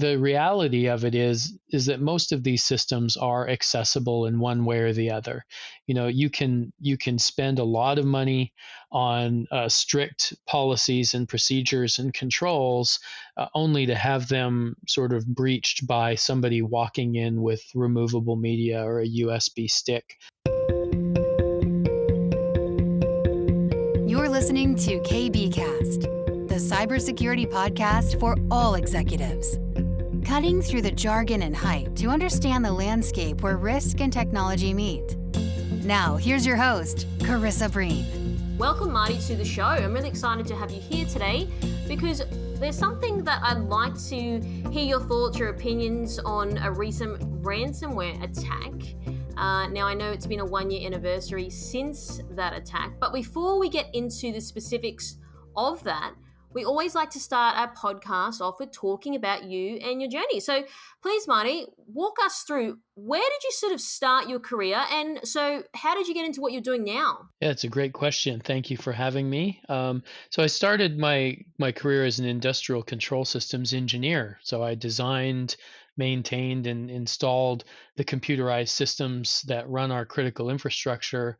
the reality of it is that most of these systems are accessible in one way or the other. You can spend a lot of money on strict policies and procedures and controls, only to have them sort of breached by somebody walking in with removable media or a USB stick. You're listening to KBcast, the cybersecurity podcast for all executives. Cutting through the jargon and hype to understand the landscape where risk and technology meet. Now, here's your host, Carissa Breen. Welcome, Marty, to the show. I'm really excited to have you here today because there's something that I'd like to hear your thoughts, your opinions on a recent ransomware attack. Now, I know it's been a 1-year anniversary since that attack, but before we get into the specifics of that, we always like to start our podcast off with talking about you and your journey. So please, Marty, walk us through, where did you sort of start your career? And so how did you get into what you're doing now? Yeah, it's a great question. Thank you for having me. So I started my career as an industrial control systems engineer. So I designed, maintained, and installed the computerized systems that run our critical infrastructure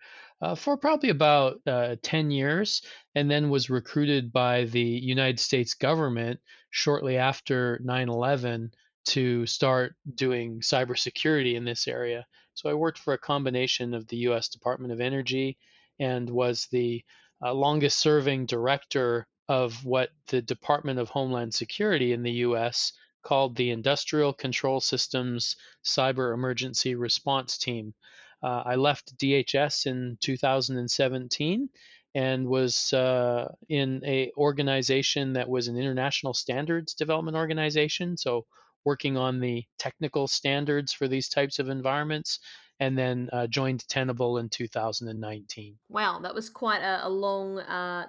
for probably about 10 years, and then was recruited by the United States government shortly after 9/11 to start doing cybersecurity in this area. So I worked for a combination of the U.S. Department of Energy and was the longest serving director of what the Department of Homeland Security in the U.S. called the Industrial Control Systems Cyber Emergency Response Team. I left DHS in 2017 and was in a organization that was an international standards development organization, so working on the technical standards for these types of environments, and then joined Tenable in 2019. Wow, that was quite a long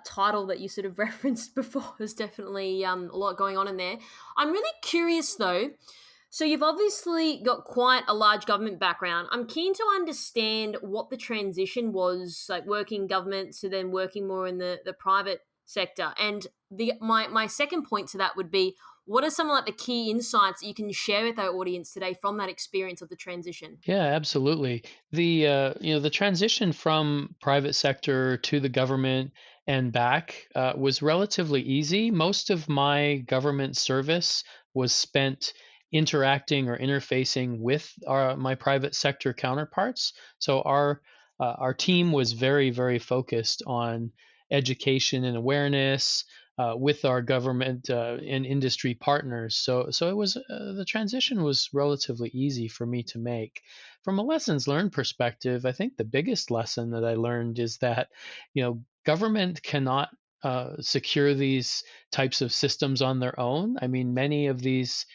title that you sort of referenced before. There's definitely a lot going on in there. I'm really curious though. So you've obviously got quite a large government background. I'm keen to understand what the transition was, like working government to then working more in the private sector. And my second point to that would be, what are some of like the key insights that you can share with our audience today from that experience of the transition? Yeah, absolutely. The transition from private sector to the government and back was relatively easy. Most of my government service was spent interacting or interfacing with my private sector counterparts. So our team was very, very focused on education and awareness with our government and industry partners. So it was the transition was relatively easy for me to make. From a lessons learned perspective, I think the biggest lesson that I learned is that government cannot secure these types of systems on their own. I mean, many of these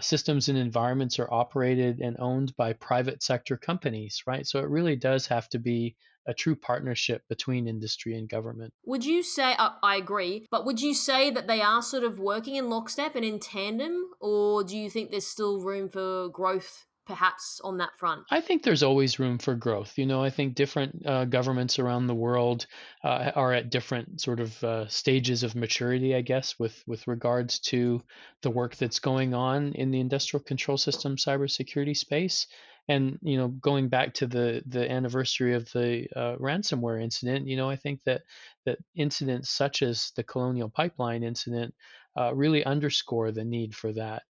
systems and environments are operated and owned by private sector companies, right? So it really does have to be a true partnership between industry and government. Would you say, I agree, but would you say that they are sort of working in lockstep and in tandem, or do you think there's still room for growth perhaps on that front? I think there's always room for growth. I think different governments around the world are at different sort of stages of maturity, I guess, with regards to the work that's going on in the industrial control system cybersecurity space. And going back to the anniversary of the ransomware incident, I think that incidents such as the Colonial Pipeline incident really underscore the need for that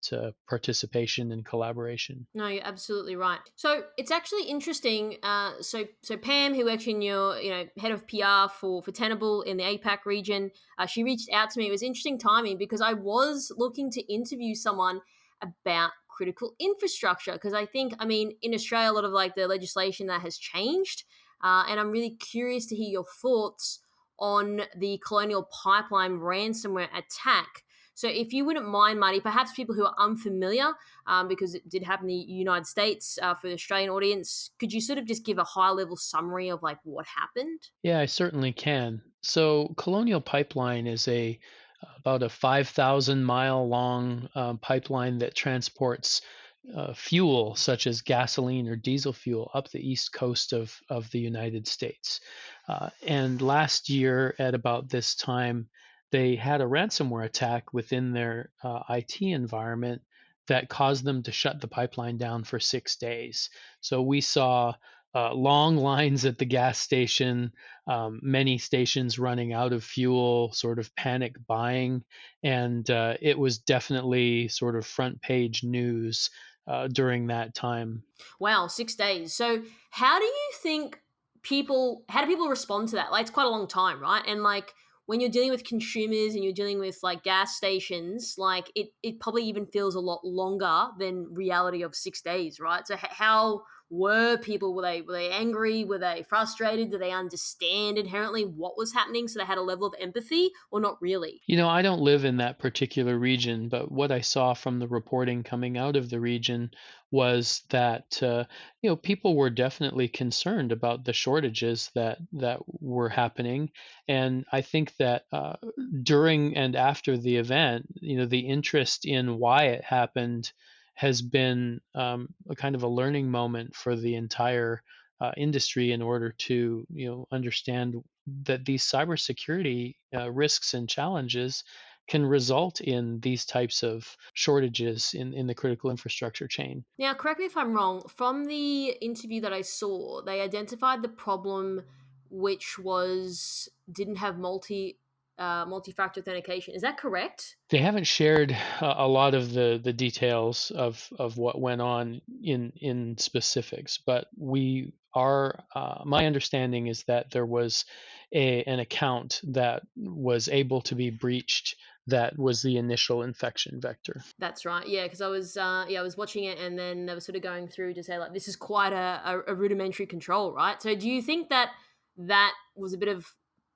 participation and collaboration. No, you're absolutely right. So it's actually interesting. So Pam, who works in your head of PR for Tenable in the APAC region, she reached out to me. It was interesting timing because I was looking to interview someone about critical infrastructure because in Australia a lot of like the legislation that has changed, and I'm really curious to hear your thoughts on the Colonial Pipeline ransomware attack. So if you wouldn't mind, Marty, perhaps people who are unfamiliar, because it did happen in the United States, for the Australian audience, could you sort of just give a high-level summary of like what happened? Yeah, I certainly can. So Colonial Pipeline is about a 5,000-mile long pipeline that transports fuel such as gasoline or diesel fuel up the east coast of the United States. And last year at about this time, they had a ransomware attack within their IT environment that caused them to shut the pipeline down for 6 days. So we saw long lines at the gas station, many stations running out of fuel, sort of panic buying, and it was definitely sort of front page news during that time. Wow, 6 days. So how do people respond to that? Like, it's quite a long time, right? And like, when you're dealing with consumers and you're dealing with like gas stations, like it probably even feels a lot longer than reality of 6 days, right? So how were people? Were they angry? Were they frustrated? Did they understand inherently what was happening? So they had a level of empathy, or not really? I don't live in that particular region, but what I saw from the reporting coming out of the region was that people were definitely concerned about the shortages that were happening, and I think that during and after the event, the interest in why it happened has been a kind of a learning moment for the entire industry in order to understand that these cybersecurity risks and challenges can result in these types of shortages in the critical infrastructure chain. Now, correct me if I'm wrong. From the interview that I saw, they identified the problem, which was didn't have multi-factor authentication. Is that correct? They haven't shared a lot of the details of what went on in specifics, but we are my understanding is that there was an account that was able to be breached that was the initial infection vector. That's right. Yeah, because I was watching it, and then they were sort of going through to say like this is quite a rudimentary control, right? So do you think that that was a bit of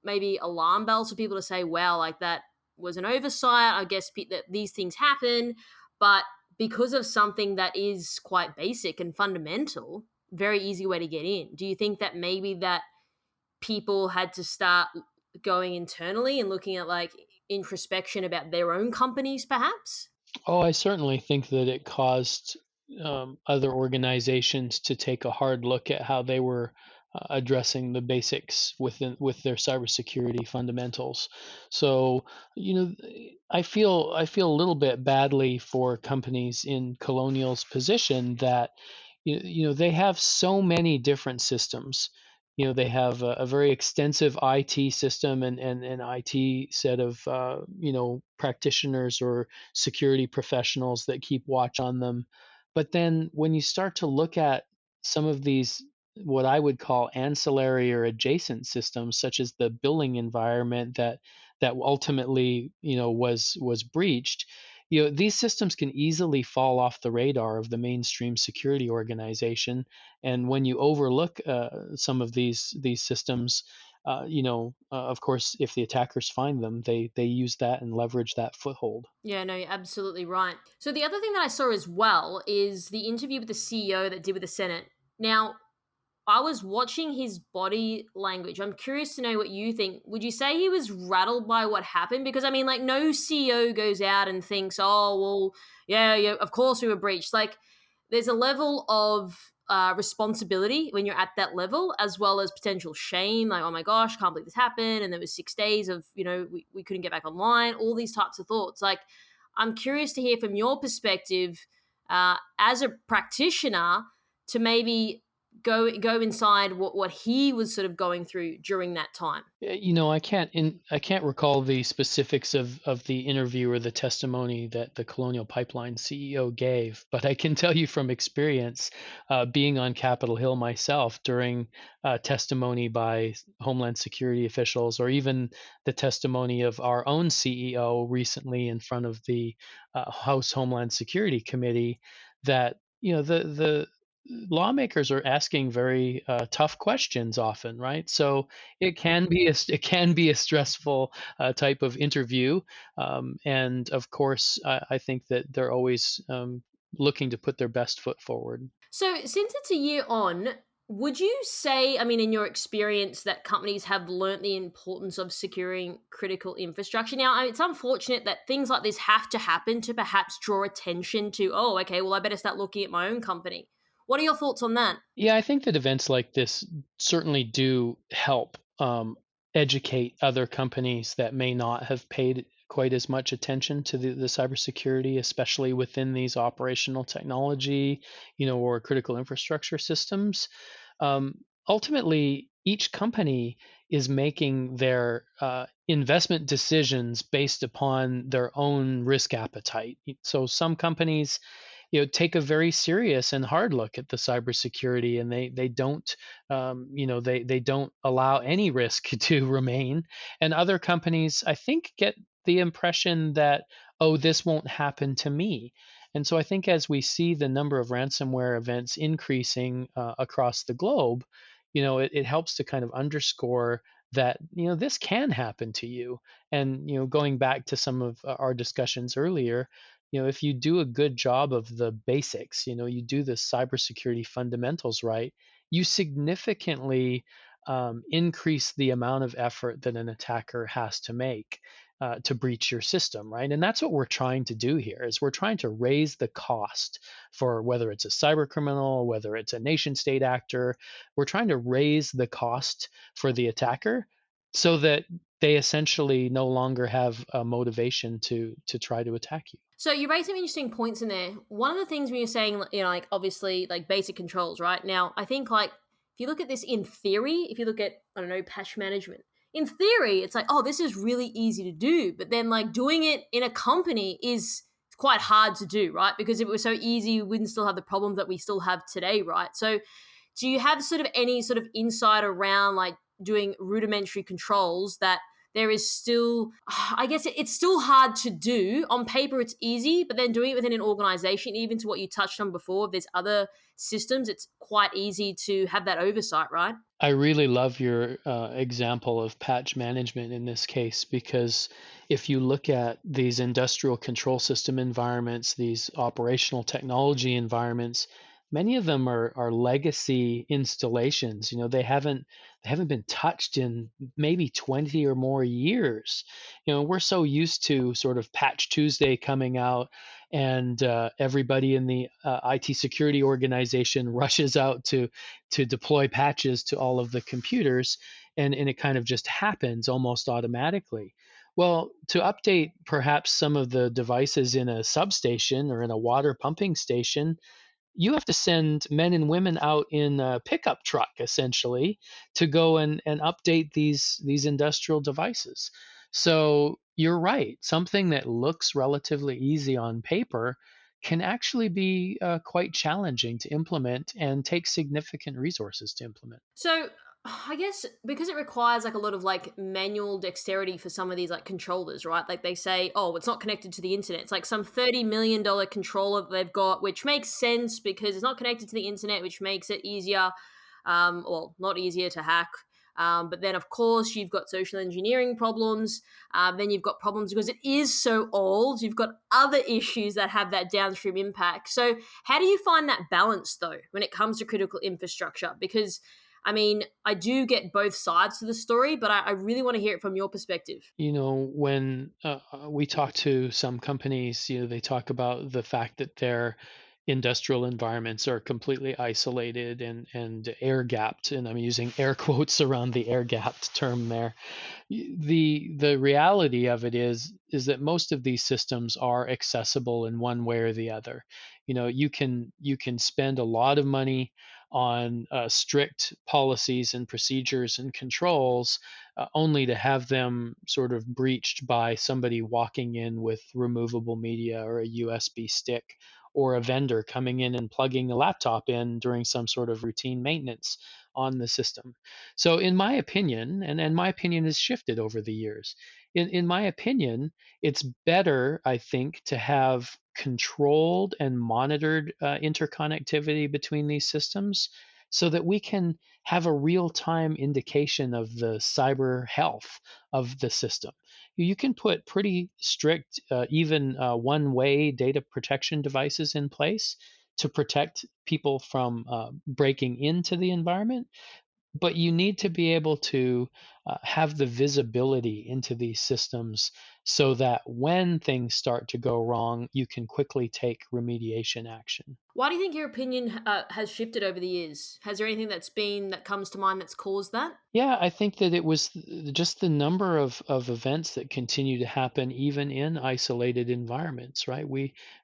maybe alarm bells for people to say, well, like that was an oversight? I guess that these things happen, but because of something that is quite basic and fundamental, very easy way to get in. Do you think that maybe that people had to start going internally and looking at like introspection about their own companies, perhaps? Oh, I certainly think that it caused other organizations to take a hard look at how they were addressing the basics with their cybersecurity fundamentals. So, I feel a little bit badly for companies in Colonial's position that they have so many different systems. They have a very extensive IT system and an IT set of practitioners or security professionals that keep watch on them. But then when you start to look at some of these, what I would call ancillary or adjacent systems, such as the billing environment that ultimately was breached, these systems can easily fall off the radar of the mainstream security organization. And when you overlook some of these systems, of course, if the attackers find them, they use that and leverage that foothold. Yeah, no, you're absolutely right. So the other thing that I saw as well is the interview with the CEO that did with the Senate. Now, I was watching his body language. I'm curious to know what you think. Would you say he was rattled by what happened? Because I mean, like, no CEO goes out and thinks, "Oh, well, yeah, of course we were breached." Like, there's a level of responsibility when you're at that level, as well as potential shame. Like, oh my gosh, can't believe this happened, and there was 6 days of we couldn't get back online. All these types of thoughts. Like, I'm curious to hear from your perspective as a practitioner to maybe go inside what he was sort of going through during that time. I can't recall the specifics of the interview or the testimony that the Colonial Pipeline CEO gave, but I can tell you from experience, being on Capitol Hill myself during testimony by Homeland Security officials, or even the testimony of our own CEO recently in front of the House Homeland Security Committee, that the lawmakers are asking very tough questions often, right? So it can be a stressful type of interview, and of course, I think that they're always looking to put their best foot forward. So, since it's a year on, would you say, I mean, in your experience, that companies have learnt the importance of securing critical infrastructure? Now, I mean, it's unfortunate that things like this have to happen to perhaps draw attention to, oh, okay, well, I better start looking at my own company. What are your thoughts on that? Yeah, I think that events like this certainly do help educate other companies that may not have paid quite as much attention to the cybersecurity, especially within these operational technology, or critical infrastructure systems. Um, Ultimately, each company is making their investment decisions based upon their own risk appetite. So some companies, take a very serious and hard look at the cybersecurity, and they don't, they don't allow any risk to remain. And other companies, I think, get the impression that, oh, this won't happen to me. And so I think as we see the number of ransomware events increasing across the globe, it helps to kind of underscore that this can happen to you. And going back to some of our discussions earlier, if you do a good job of the basics, you do the cybersecurity fundamentals right, you significantly increase the amount of effort that an attacker has to make to breach your system, right? And that's what we're trying to do here. Is we're trying to raise the cost for whether it's a cyber criminal, whether it's a nation state actor. We're trying to raise the cost for the attacker so that they essentially no longer have a motivation to try to attack you. So you raised some interesting points in there. One of the things when you're saying, like obviously like basic controls, right? Now, I think like if you look at this in theory, if you look at, I don't know, patch management, in theory, it's like, oh, this is really easy to do. But then like doing it in a company is quite hard to do, right? Because if it was so easy, we wouldn't still have the problems that we still have today, right? So do you have sort of any sort of insight around like doing rudimentary controls that there is still, I guess it's still hard to do. On paper, it's easy, but then doing it within an organization, even to what you touched on before, if there's other systems, it's quite easy to have that oversight, right? I really love your example of patch management in this case, because if you look at these industrial control system environments, these operational technology environments, many of them are legacy installations. They haven't been touched in maybe 20 or more years. We're so used to sort of Patch Tuesday coming out, and everybody in the IT security organization rushes out to deploy patches to all of the computers, and it kind of just happens almost automatically. Well, to update perhaps some of the devices in a substation or in a water pumping station, you have to send men and women out in a pickup truck essentially to go and update these industrial devices. So you're right. Something that looks relatively easy on paper can actually be quite challenging to implement and take significant resources to implement. So I guess because it requires like a lot of like manual dexterity for some of these like controllers, right? Like they say, oh, it's not connected to the internet. It's like some $30 million controller that they've got, which makes sense because it's not connected to the internet, which makes it easier, well, not easier to hack. But then, of course, you've got social engineering problems. Then you've got problems because it is so old. You've got other issues that have that downstream impact. So how do you find that balance, though, when it comes to critical infrastructure? Because I mean, I do get both sides to the story, but I really want to hear it from your perspective. When we talk to some companies, they talk about the fact that their industrial environments are completely isolated and air gapped, and I'm using air quotes around the air gapped term there. The reality of it is that most of these systems are accessible in one way or the other. You can spend a lot of money on strict policies and procedures and controls, only to have them sort of breached by somebody walking in with removable media or a USB stick, or a vendor coming in and plugging a laptop in during some sort of routine maintenance on the system. So, in my opinion, and my opinion has shifted over the years, in my opinion, it's better, I think, to have controlled and monitored interconnectivity between these systems so that we can have a real time indication of the cyber health of the system. You can put pretty strict, even one way data protection devices in place to protect people from breaking into the environment. but you need to be able to have the visibility into these systems so that when things start to go wrong, you can quickly take remediation action. Why do you think your opinion has shifted over the years? Has there anything that comes to mind that's caused that? Yeah, I think that it was just the number of events that continue to happen even in isolated environments, right?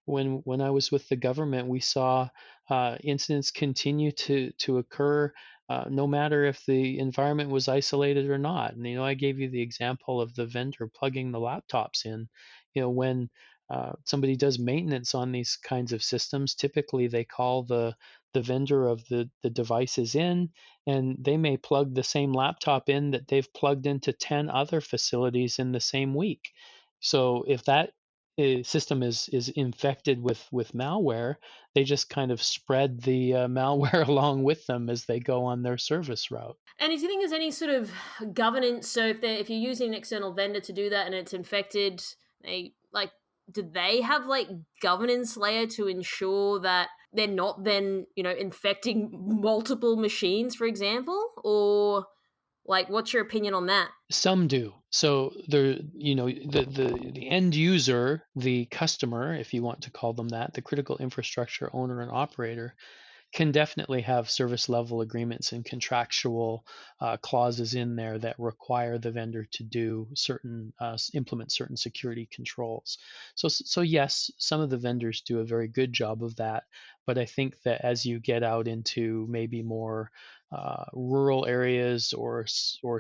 When I was with the government, we saw incidents continue to occur, no matter if the environment was isolated or not. And I gave you the example of the vendor plugging the laptops in. When somebody does maintenance on these kinds of systems, typically they call the vendor of the devices in, and they may plug the same laptop in that they've plugged into 10 other facilities in the same week. So if that system is infected with malware, they just kind of spread the malware along with them as they go on their service route. And do you think there's any sort of governance? So if you're using an external vendor to do that and it's infected, they like do they have like governance layer to ensure that they're not then infecting multiple machines, for example, or like what's your opinion on that? Some do. So the end user, the customer, if you want to call them that, the critical infrastructure owner and operator, can definitely have service level agreements and contractual clauses in there that require the vendor to do certain implement certain security controls. So yes, some of the vendors do a very good job of that, but I think that as you get out into maybe more rural areas or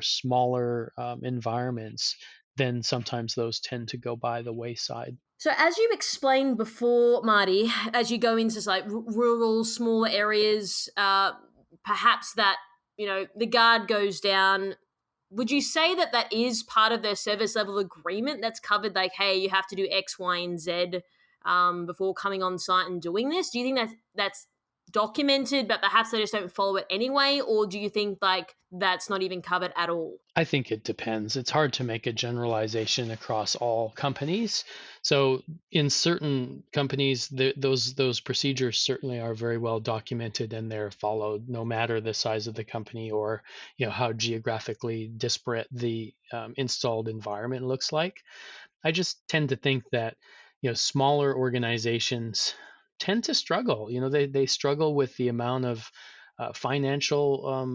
smaller environments, then sometimes those tend to go by the wayside. So, as you explained before, Marty, as you go into like rural, smaller areas, perhaps that the guard goes down. Would you say that that is part of their service level agreement that's covered? Like, hey, you have to do X, Y, and Z before coming on site and doing this. Do you think that's documented, but perhaps they just don't follow it anyway, or do you think like that's not even covered at all? I think it depends. It's hard to make a generalization across all companies. So in certain companies, those procedures certainly are very well documented and they're followed, no matter the size of the company or how geographically disparate the installed environment looks like. I just tend to think that smaller organizations tend to struggle. They struggle with the amount of financial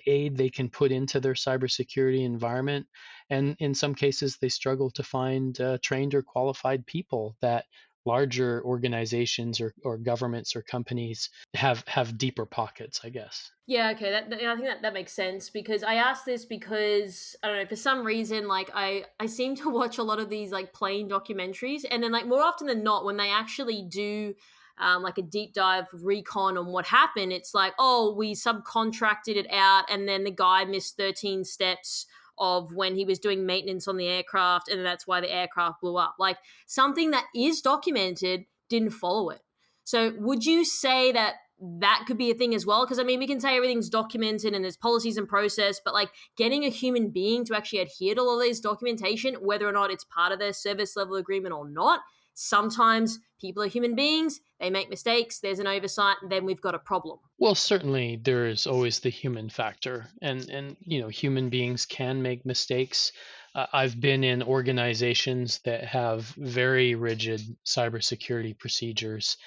aid they can put into their cybersecurity environment, and in some cases they struggle to find trained or qualified people that larger organizations or governments or companies have deeper pockets, I guess. Yeah, okay. I think that makes sense because I asked this because I don't know, for some reason like I seem to watch a lot of these like plane documentaries, and then like more often than not when they actually do like a deep dive recon on what happened, it's like, oh, we subcontracted it out and then the guy missed 13 steps of when he was doing maintenance on the aircraft and that's why the aircraft blew up. Like something that is documented didn't follow it. So would you say that that could be a thing as well? Because I mean, we can say everything's documented and there's policies and process, but like getting a human being to actually adhere to all this documentation, whether or not it's part of their service level agreement or not, sometimes people are human beings, they make mistakes, there's an oversight, and then we've got a problem. Well, certainly there is always the human factor, and human beings can make mistakes. I've been in organizations that have very rigid cybersecurity procedures,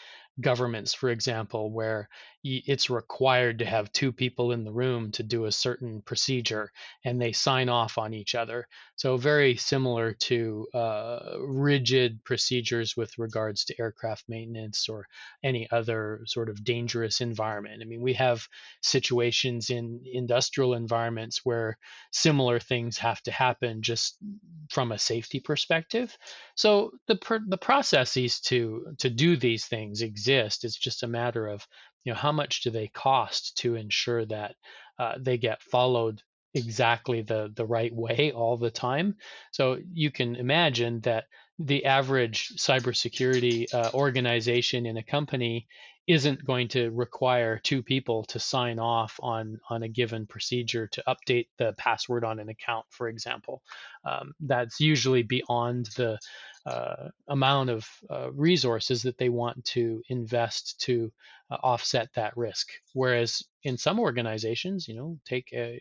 governments, for example, where it's required to have two people in the room to do a certain procedure, and they sign off on each other. So very similar to rigid procedures with regards to aircraft maintenance or any other sort of dangerous environment. I mean, we have situations in industrial environments where similar things have to happen just from a safety perspective. So the processes to do these things exist. It's just a matter of how much do they cost to ensure that they get followed exactly the right way all the time. So you can imagine that the average cybersecurity organization in a company isn't going to require two people to sign off on a given procedure to update the password on an account, for example. That's usually beyond amount of resources that they want to invest to offset that risk. Whereas in some organizations, take a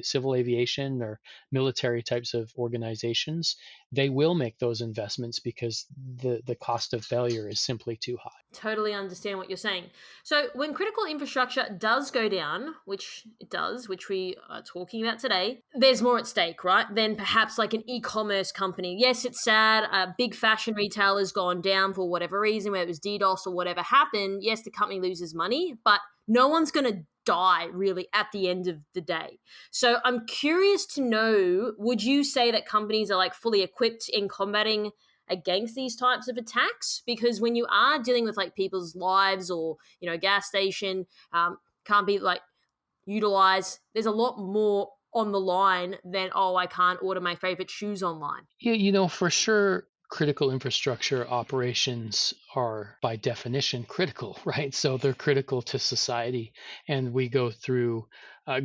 civil aviation or military types of organizations, they will make those investments because the cost of failure is simply too high. Totally understand what you're saying. So when critical infrastructure does go down, which it does, which we are talking about today, there's more at stake, right? Than perhaps like an e-commerce company. Yes, it's sad. A big fashion retailer's gone down for whatever reason, whether it was DDoS or whatever happened. Yes, the company loses money, but no one's going to die really at the end of the day. So I'm curious to know, would you say that companies are like fully equipped in combating against these types of attacks? Because when you are dealing with like people's lives, or gas station can't be like utilized, there's a lot more on the line than, oh, I can't order my favorite shoes online. Yeah, for sure, critical infrastructure operations are by definition critical, right? So they're critical to society. And we go through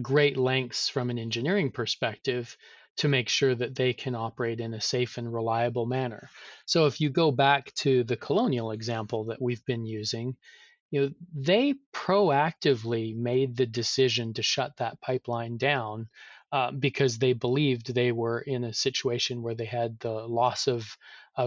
great lengths from an engineering perspective to make sure that they can operate in a safe and reliable manner. So if you go back to the colonial example that we've been using, they proactively made the decision to shut that pipeline down because they believed they were in a situation where they had the loss of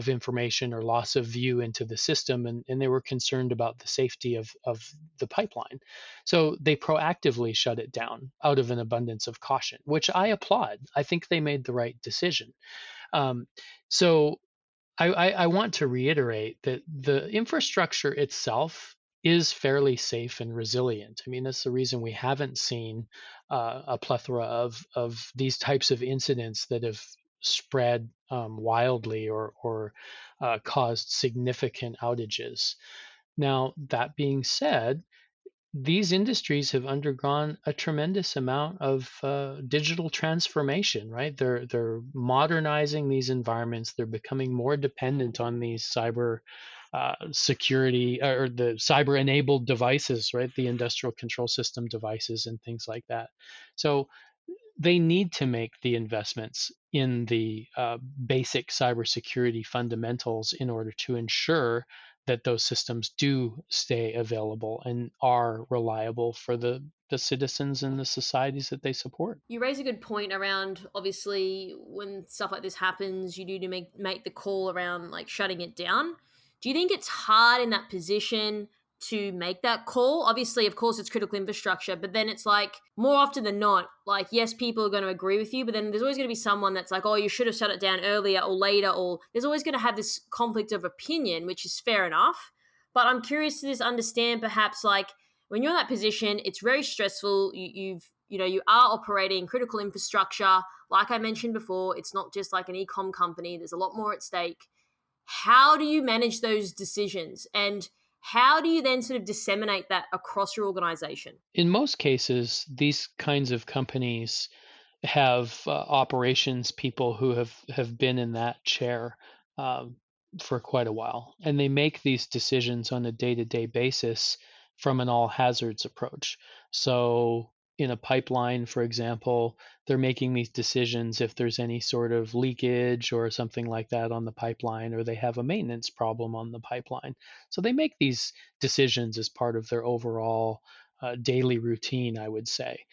information or loss of view into the system, and they were concerned about the safety of the pipeline. So they proactively shut it down out of an abundance of caution, which I applaud. I think they made the right decision. Um, so I want to reiterate that the infrastructure itself is fairly safe and resilient. I mean, that's the reason we haven't seen a plethora of these types of incidents that have spread wildly or caused significant outages. Now, that being said, these industries have undergone a tremendous amount of digital transformation, right? They're modernizing these environments. They're becoming more dependent on these cyber security or the cyber enabled devices, right? The industrial control system devices and things like that. So they need to make the investments in the basic cybersecurity fundamentals in order to ensure that those systems do stay available and are reliable for the citizens and the societies that they support. You raise a good point around, obviously, when stuff like this happens, you need to make the call around like shutting it down. Do you think it's hard in that position to make that call? Obviously, of course, it's critical infrastructure, but then it's like more often than not, like, yes, people are going to agree with you, but then there's always going to be someone that's like, oh, you should have shut it down earlier or later, or there's always going to have this conflict of opinion, which is fair enough. But I'm curious to just understand, perhaps, like, when you're in that position, it's very stressful. You are operating critical infrastructure. Like I mentioned before, it's not just like an e-com company. There's a lot more at stake. How do you manage those decisions? And how do you then sort of disseminate that across your organization? In most cases, these kinds of companies have operations people who have been in that chair um, for quite a while, and they make these decisions on a day-to-day basis from an all hazards approach. So in a pipeline, for example, they're making these decisions if there's any sort of leakage or something like that on the pipeline, or they have a maintenance problem on the pipeline. So they make these decisions as part of their overall daily routine, I would say.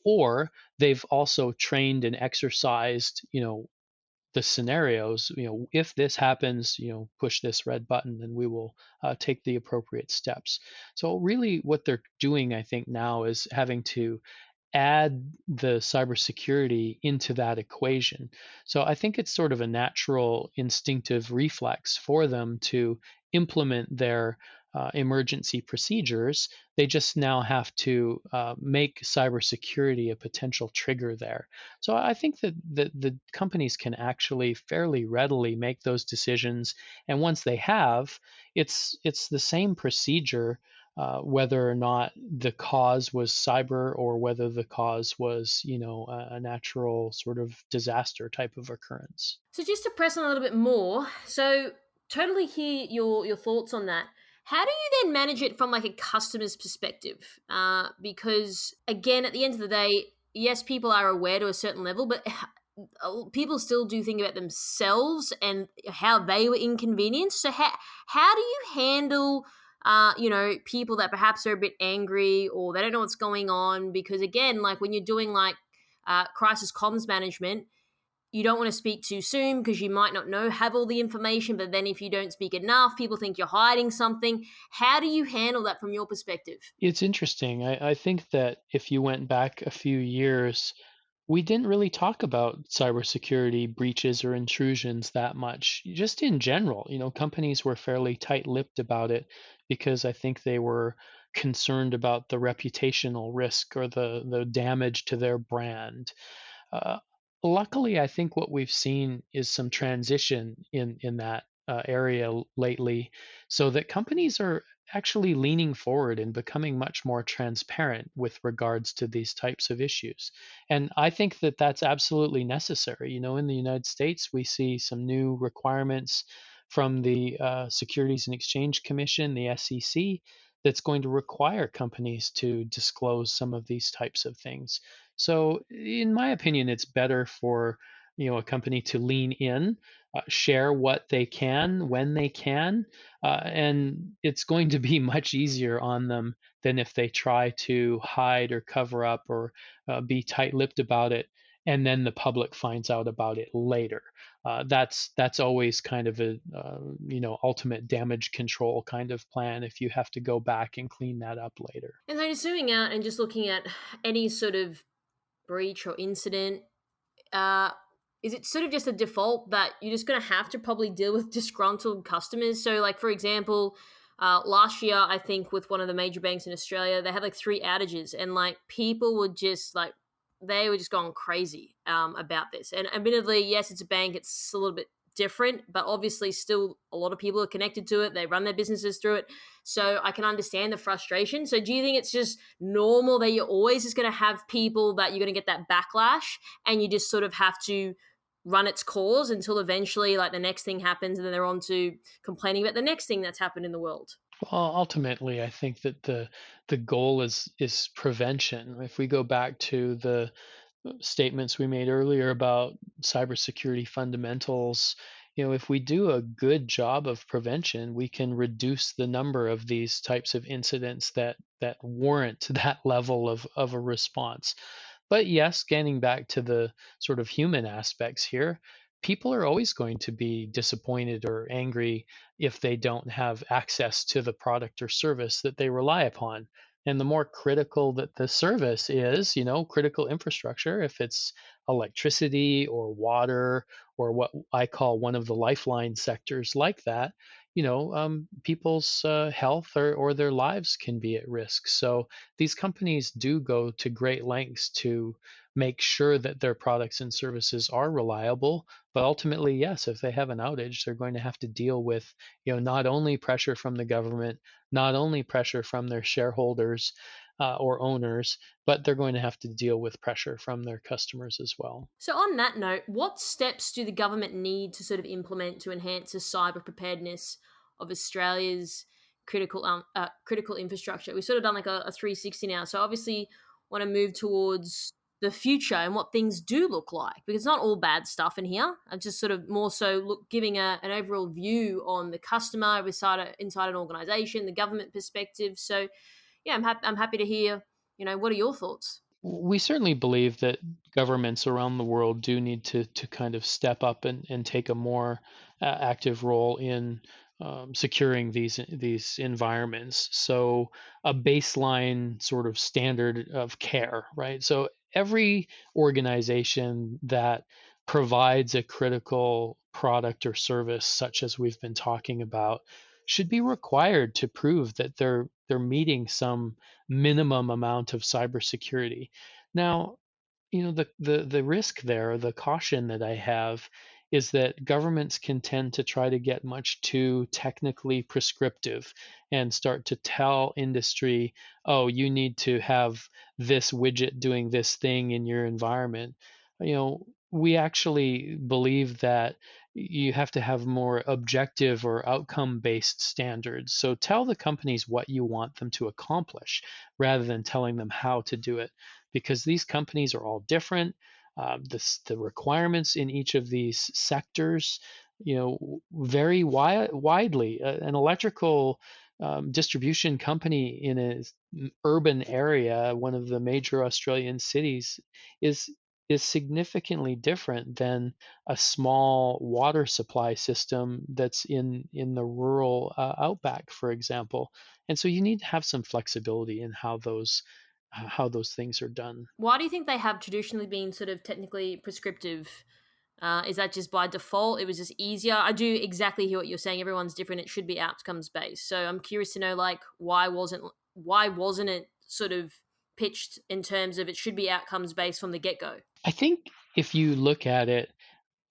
Or they've also trained and exercised, the scenarios, if this happens, push this red button and we will take the appropriate steps. So really what they're doing, I think now, is having to add the cybersecurity into that equation. So I think it's sort of a natural instinctive reflex for them to implement their emergency procedures. They just now have to make cybersecurity a potential trigger there. So I think that the companies can actually fairly readily make those decisions, and once they have, it's the same procedure whether or not the cause was cyber or whether the cause was, a natural sort of disaster type of occurrence. So just to press on a little bit more, so totally hear your thoughts on that. How do you then manage it from like a customer's perspective? Because again, at the end of the day, yes, people are aware to a certain level, but people still do think about themselves and how they were inconvenienced. So how do you handle people that perhaps are a bit angry or they don't know what's going on? Because again, like when you're doing like crisis comms management, you don't want to speak too soon because you might not have all the information, but then if you don't speak enough, people think you're hiding something. How do you handle that from your perspective? It's interesting. I think that if you went back a few years, we didn't really talk about cybersecurity breaches or intrusions that much. Just in general, companies were fairly tight-lipped about it because I think they were concerned about the reputational risk or the damage to their brand. Uh, Luckily, I think what we've seen is some transition in that area lately, so that companies are actually leaning forward and becoming much more transparent with regards to these types of issues. And I think that that's absolutely necessary. In the United States, we see some new requirements from the Securities and Exchange Commission, the SEC, that's going to require companies to disclose some of these types of things. So, in my opinion, it's better for a company to lean in, share what they can when they can, and it's going to be much easier on them than if they try to hide or cover up or be tight-lipped about it, and then the public finds out about it later. That's always kind of a ultimate damage control kind of plan if you have to go back and clean that up later. And so just zooming out and just looking at any sort of breach or incident, uh, is it sort of just a default that you're just going to have to probably deal with disgruntled customers? So, like for example, last year I think with one of the major banks in Australia, they had like 3 outages, and like people were just like they were just going crazy about this. And admittedly, yes, it's a bank; it's a little bit different, but obviously, still a lot of people are connected to it. They run their businesses through it, so I can understand the frustration. So, do you think it's just normal that you're always just going to have people that you're going to get that backlash, and you just sort of have to run its course until eventually like the next thing happens and then they're on to complaining about the next thing that's happened in the world? Well, ultimately, I think that the goal is prevention. If we go back to the statements we made earlier about cybersecurity fundamentals, if we do a good job of prevention, we can reduce the number of these types of incidents that warrant that level of a response. But yes, getting back to the sort of human aspects here, people are always going to be disappointed or angry if they don't have access to the product or service that they rely upon. And the more critical that the service is, critical infrastructure, if it's electricity or water or what I call one of the lifeline sectors like that, people's health or their lives can be at risk. So these companies do go to great lengths to make sure that their products and services are reliable. But ultimately, yes, if they have an outage, they're going to have to deal with, not only pressure from the government, not only pressure from their shareholders or owners, but they're going to have to deal with pressure from their customers as well. So, on that note, what steps do the government need to sort of implement to enhance the cyber preparedness of Australia's critical infrastructure? We've sort of done like a 360 now. So, obviously, want to move towards the future and what things do look like because it's not all bad stuff in here. I'm just sort of more so giving an overall view on the customer inside an organization, the government perspective. So, yeah, I'm happy to hear. What are your thoughts? We certainly believe that governments around the world do need to kind of step up and take a more active role in securing these environments. So a baseline sort of standard of care, right? So every organization that provides a critical product or service, such as we've been talking about, should be required to prove that they're meeting some minimum amount of cybersecurity. Now, the risk there, the caution that I have is that governments can tend to try to get much too technically prescriptive and start to tell industry, oh, you need to have this widget doing this thing in your environment. We actually believe that you have to have more objective or outcome based standards. So tell the companies what you want them to accomplish rather than telling them how to do it, because these companies are all different. The requirements in each of these sectors, vary widely. An electrical distribution company in an urban area, one of the major Australian cities, is is significantly different than a small water supply system that's in the rural outback, for example. And so you need to have some flexibility in how those things are done. Why do you think they have traditionally been sort of technically prescriptive? Is that just by default? It was just easier. I do exactly hear what you're saying. Everyone's different. It should be outcomes based. So I'm curious to know, like, why wasn't it sort of pitched in terms of it should be outcomes based from the get go? I think if you look at it,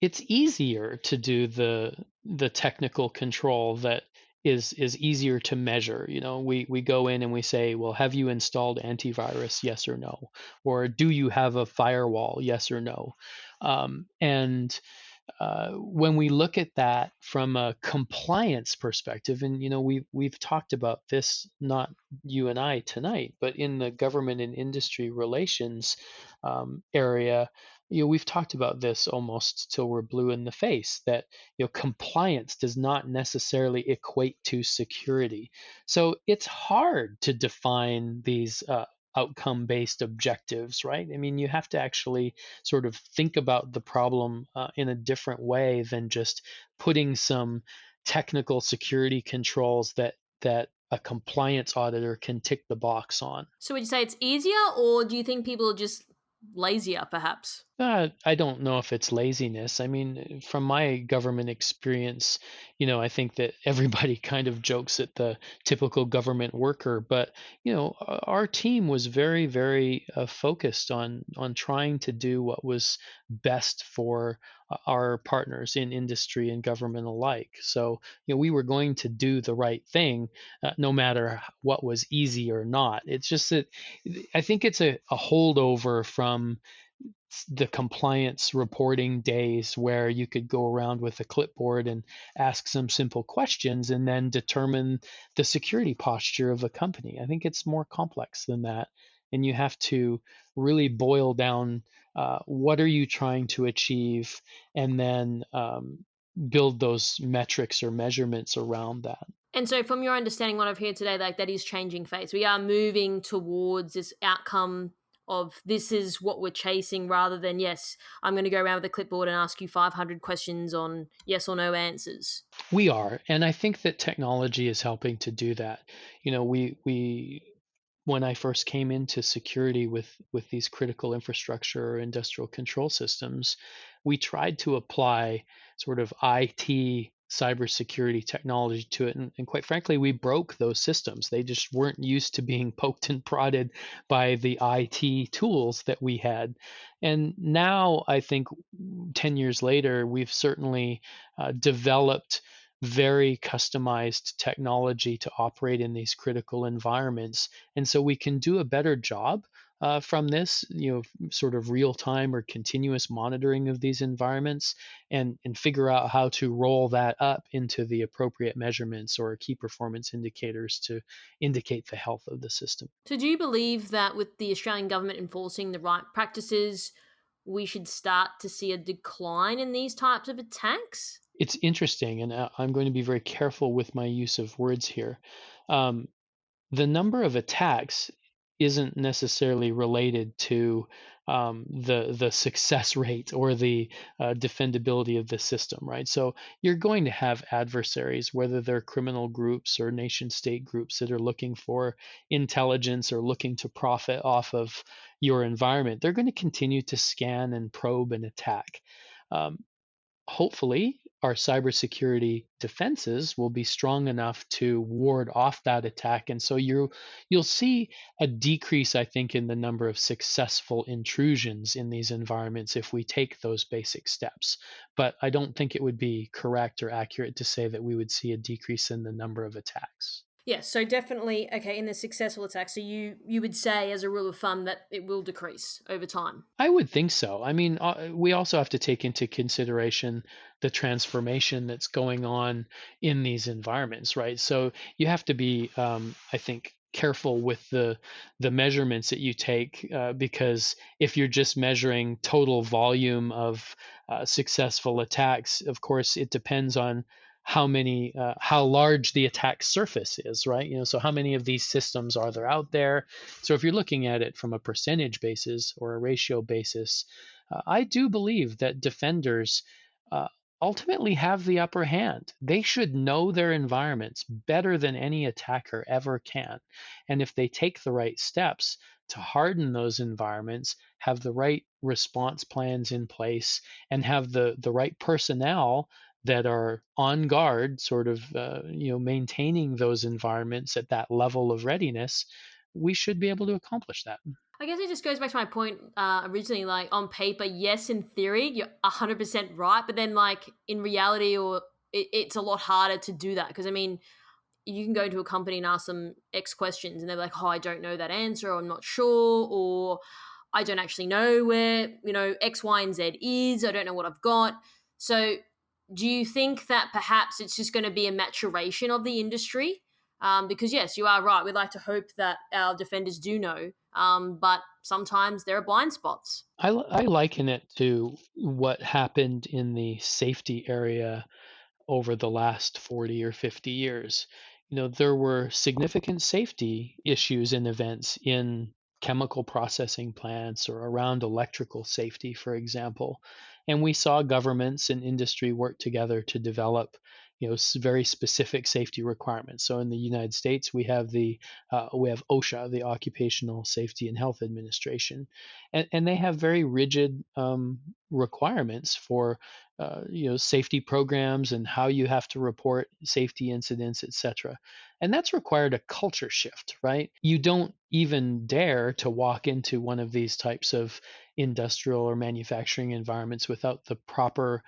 it's easier to do the technical control that is easier to measure. We go in and we say, well, have you installed antivirus? Yes or no. Or do you have a firewall? Yes or no. And when we look at that from a compliance perspective, and we've talked about this, not you and I tonight, but in the government and industry relations area, we've talked about this almost till we're blue in the face, that compliance does not necessarily equate to security. So it's hard to define these outcome based objectives, right? I mean, you have to actually sort of think about the problem in a different way than just putting some technical security controls that a compliance auditor can tick the box on. So would you say it's easier, or do you think people are just lazier, perhaps? I don't know if it's laziness. I mean, from my government experience, I think that everybody kind of jokes at the typical government worker, but our team was very, very focused on trying to do what was best for our partners in industry and government alike. So, we were going to do the right thing, no matter what was easy or not. It's just that I think it's a holdover from the compliance reporting days where you could go around with a clipboard and ask some simple questions and then determine the security posture of a company. I think it's more complex than that. And you have to really boil down what are you trying to achieve, and then build those metrics or measurements around that. And so, from your understanding, what I've heard today, like that is changing face. We are moving towards this outcome of this is what we're chasing, rather than yes, I'm going to go around with a clipboard and ask you 500 questions on yes or no answers. We are, and I think that technology is helping to do that. We when I first came into security with these critical infrastructure or industrial control systems, we tried to apply sort of IT cybersecurity technology to it. And quite frankly, we broke those systems. They just weren't used to being poked and prodded by the IT tools that we had. And now I think 10 years later, we've certainly developed very customized technology to operate in these critical environments. And so we can do a better job from this, sort of real time or continuous monitoring of these environments, and figure out how to roll that up into the appropriate measurements or key performance indicators to indicate the health of the system. So, do you believe that with the Australian government enforcing the right practices, we should start to see a decline in these types of attacks? It's interesting, and I'm going to be very careful with my use of words here. Um, the number of attacks isn't necessarily related to the success rate or the defendability of the system, right? So you're going to have adversaries, whether they're criminal groups or nation state groups that are looking for intelligence or looking to profit off of your environment. They're going to continue to scan and probe and attack. Um, Hopefully our cybersecurity defenses will be strong enough to ward off that attack, and so you'll see a decrease, I think, in the number of successful intrusions in these environments if we take those basic steps. But I don't think it would be correct or accurate to say that we would see a decrease in the number of attacks. Yes, so definitely okay in the successful attack. So you would say as a rule of thumb that it will decrease over time. I would think so. I mean, we also have to take into consideration the transformation that's going on in these environments, right? So you have to be, I think, careful with the measurements that you take, because if you're just measuring total volume of successful attacks, of course, it depends on how large the attack surface is, right? So how many of these systems are there out there? So if you're looking at it from a percentage basis or a ratio basis, I do believe that defenders uh, ultimately have the upper hand. They should know their environments better than any attacker ever can. And if they take the right steps to harden those environments, have the right response plans in place, and have the right personnel that are on guard, sort of, maintaining those environments at that level of readiness, we should be able to accomplish that. I guess it just goes back to my point originally. Like on paper, yes, in theory, you're 100% right, but then like in reality, or it's a lot harder to do that because I mean, you can go to a company and ask them X questions, and they're like, "Oh, I don't know that answer, or I'm not sure, or I don't actually know where X, Y, and Z is. I don't know what I've got." So, do you think that perhaps it's just going to be a maturation of the industry? Because yes, you are right. We'd like to hope that our defenders do know, but sometimes there are blind spots. I liken it to what happened in the safety area over the last 40 or 50 years. There were significant safety issues and events in chemical processing plants or around electrical safety, for example. And we saw governments and industry work together to develop, very specific safety requirements. So in the United States, we have OSHA, the Occupational Safety and Health Administration, and they have very rigid requirements for safety programs and how you have to report safety incidents, etc. And that's required a culture shift, right? You don't even dare to walk into one of these types of industrial or manufacturing environments without the proper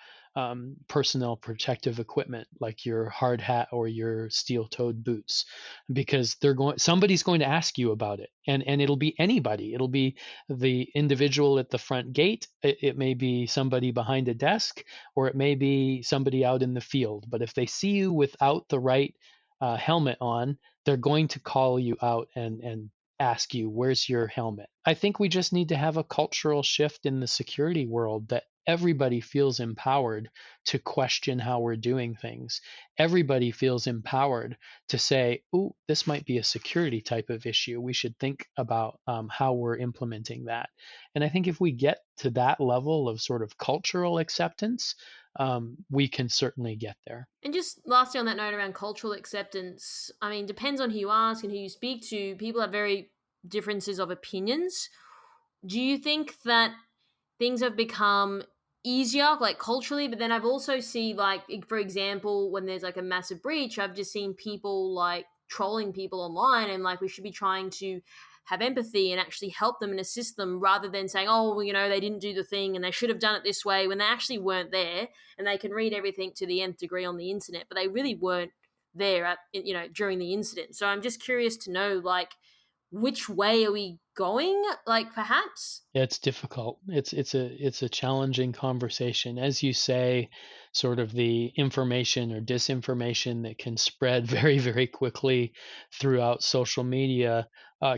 personal protective equipment, like your hard hat or your steel-toed boots, because somebody's going to ask you about it, and it'll be anybody. It'll be the individual at the front gate. It may be somebody behind a desk, or it may be somebody out in the field. But if they see you without the right helmet on, they're going to call you out and ask you, where's your helmet? I think we just need to have a cultural shift in the security world, that everybody feels empowered to question how we're doing things. Everybody feels empowered to say, oh, this might be a security type of issue. We should think about how we're implementing that. And I think if we get to that level of sort of cultural acceptance, we can certainly get there. And just lastly on that note around cultural acceptance, I mean, depends on who you ask and who you speak to. People have very differences of opinions. Do you think that things have become easier, like culturally? But then I've also seen, like, for example, when there's like a massive breach, I've just seen people like trolling people online, and like we should be trying to have empathy and actually help them and assist them rather than saying, oh, well, they didn't do the thing and they should have done it this way when they actually weren't there, and they can read everything to the nth degree on the internet, but they really weren't there during the incident. So I'm just curious to know, like, which way are we going? Like, perhaps. It's difficult. It's a challenging conversation. As you say, sort of the information or disinformation that can spread very, very quickly throughout social media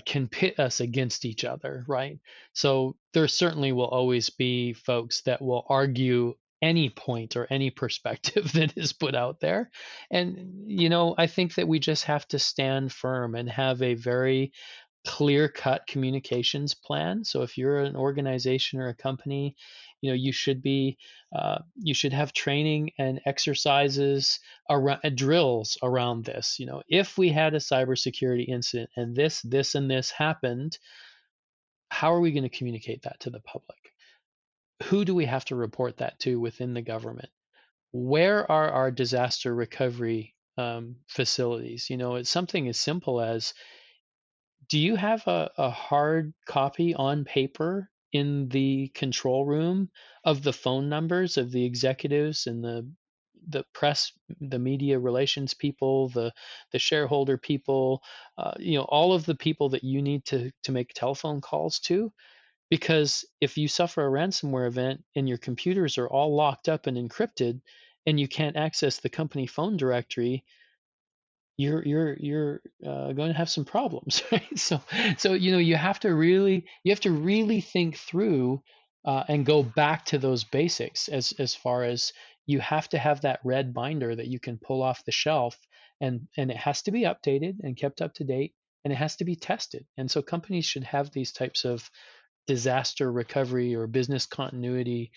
can pit us against each other, right? So there certainly will always be folks that will argue any point or any perspective that is put out there. And, I think that we just have to stand firm and have a very clear cut communications plan. So if you're an organization or a company, you should have training and exercises around drills around this. If we had a cybersecurity incident and this and this happened, how are we going to communicate that to the public? Who do we have to report that to within the government? Where are our disaster recovery facilities? It's something as simple as, do you have a hard copy on paper in the control room of the phone numbers of the executives and the the press, the media relations people, the shareholder people, all of the people that you need to make telephone calls to. Because if you suffer a ransomware event and your computers are all locked up and encrypted, and you can't access the company phone directory, you're going to have some problems, right? So you have to really think through and go back to those basics, as far as you have to have that red binder that you can pull off the shelf, and it has to be updated and kept up to date, and it has to be tested. And so companies should have these types of disaster recovery or business continuity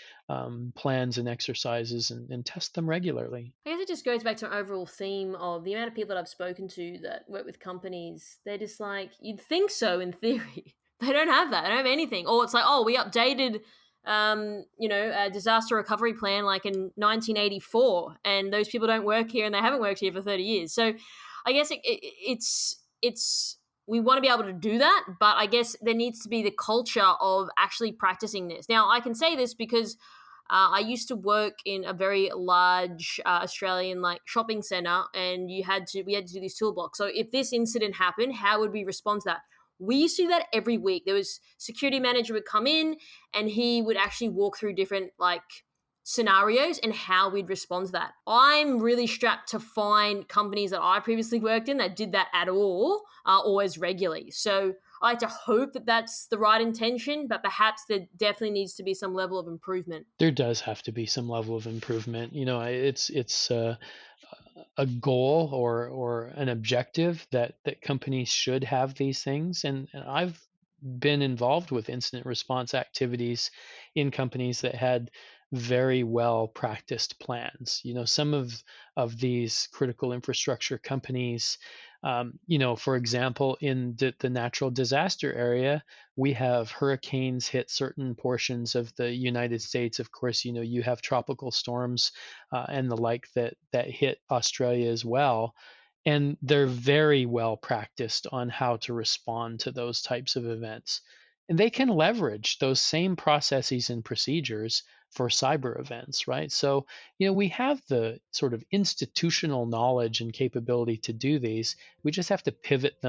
plans and exercises, and test them regularly. I guess it just goes back to an overall theme of the amount of people that I've spoken to that work with companies. They're just like, you'd think so in theory. They don't have that. They don't have anything. Or it's like, oh, we updated, a disaster recovery plan like in 1984, and those people don't work here and they haven't worked here for 30 years. So I guess it's we want to be able to do that, but I guess there needs to be the culture of actually practicing this. Now, I can say this because I used to work in a very large Australian shopping center, and we had to do this toolbox. So if this incident happened, how would we respond to that? We used to do that every week. There was security manager would come in, and he would actually walk through different scenarios and how we'd respond to that. I'm really strapped to find companies that I previously worked in that did that at all or as regularly. So I like to hope that that's the right intention, but perhaps there definitely needs to be some level of improvement. There does have to be some level of improvement. It's a goal or an objective that companies should have these things. And I've been involved with incident response activities in companies that had very well practiced plans. Some of these critical infrastructure companies, for example, in the natural disaster area, we have hurricanes hit certain portions of the United States. Of course, you have tropical storms and the like that hit Australia as well. And they're very well practiced on how to respond to those types of events. And they can leverage those same processes and procedures for cyber events, right? So, we have the sort of institutional knowledge and capability to do these. We just have to pivot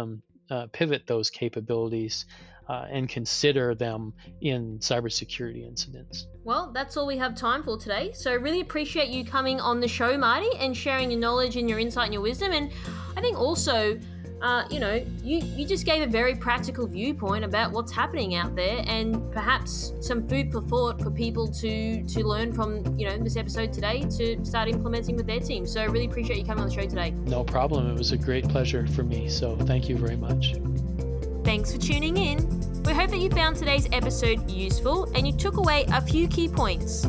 those capabilities and consider them in cybersecurity incidents. Well, that's all we have time for today. So really appreciate you coming on the show, Marty, and sharing your knowledge and your insight and your wisdom. And I think also, you just gave a very practical viewpoint about what's happening out there, and perhaps some food for thought for people to learn from, this episode today to start implementing with their team. So really appreciate you coming on the show today. No problem. It was a great pleasure for me. So thank you very much. Thanks for tuning in. We hope that you found today's episode useful and you took away a few key points.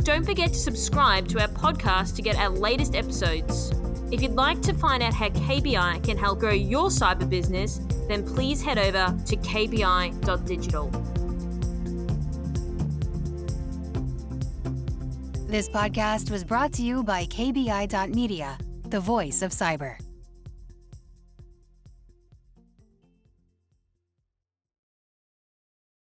Don't forget to subscribe to our podcast to get our latest episodes. If you'd like to find out how KBI can help grow your cyber business, then please head over to kbi.digital. This podcast was brought to you by kbi.media, the voice of cyber.